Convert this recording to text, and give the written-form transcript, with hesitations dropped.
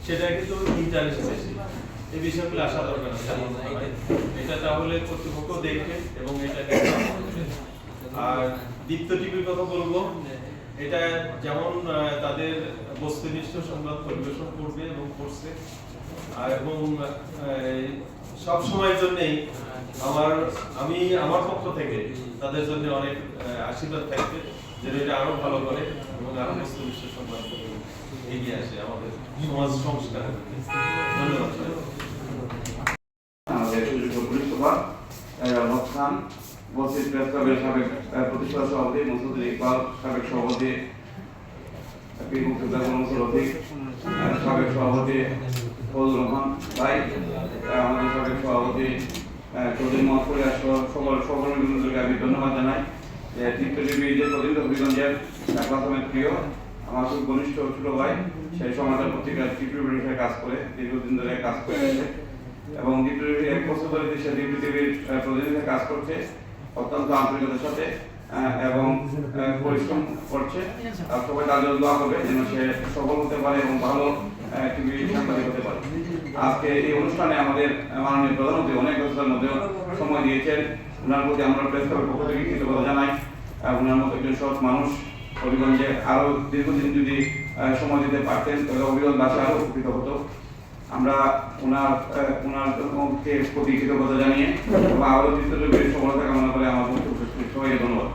সেটা কিন্তু ইন্টারেস্ট বেশি। এই বিষয়গুলো আসা দরকার আছে। এটা তাহলে কর্তৃপক্ষ দেখবে এবং এটা আর দীপ্ত টিভির কথা বলবো, এটা যেমন তাদের বস্তুনিষ্ঠ সংবাদ পরিবেশন করবে এবং করছে, এবং সব সময়ের জন্যই আমার পক্ষ থেকে তাদের জন্য অনেক আশীর্বাদ থাকবে যে এটা আরো ভালো করে এবং আরো বস্তুনিষ্ঠ সংবাদ এগিয়ে আসে আমাদের সমাজ সংস্কার। ধন্যবাদ। আমাদের পুলিশ সুপার খান, বসির প্রেস ক্লাবের সাবেক প্রতিষ্ঠাতা সভাপতি মুসুদুল ইকবাল, সাবেক সভাপতি সাবেক সভাপতি ফজলুর রহমান ভাই, আমাদের সাবেক সভাপতি চৌধুরী মহফুল সকল বিন্দুকে আমি ধন্যবাদ জানাই। দীপ্ত টিভি যে প্রতিনিধি হবিগঞ্জের প্রাথমিক প্রিয় আমার খুব ঘনিষ্ঠ ছোট ভাই, সেই সমাজের পত্রিকা টিভি কাজ করে দীর্ঘদিন ধরে কাজ করে এবং দীপ্ত টিভি 1 বছর ধরে সে দীপ্ত টিভির প্রতিনিধি কাজ করছে অত্যন্ত আন্তরিকতার সাথে এবং পরিশ্রম করছে। আর সবাই তার জন্য দোয়া করবে যেন সে সফল হতে পারে এবং ভালো টিভি সাংবাদিক হতে পারে। আজকে এই অনুষ্ঠানে আমাদের মাননীয় প্রধানমন্ত্রী অনেক ব্যস্ততার মধ্যেও সময় দিয়েছেন। ওনার প্রতি আমরা প্রেস ক্লাবের পক্ষ থেকে কৃতজ্ঞতা জানাই। ওনার মতো একজন সৎ মানুষ হবিগঞ্জে আরো দীর্ঘদিন যদি সময় দিতে পারতেন তাহলে হবিগঞ্জবাসী আরো উপকৃত হতো। আমরা ওনারকে প্রতি কৃতজ্ঞতা জানিয়ে আরো সফলতা কামনা করে আমার সবাইকে ধন্যবাদ।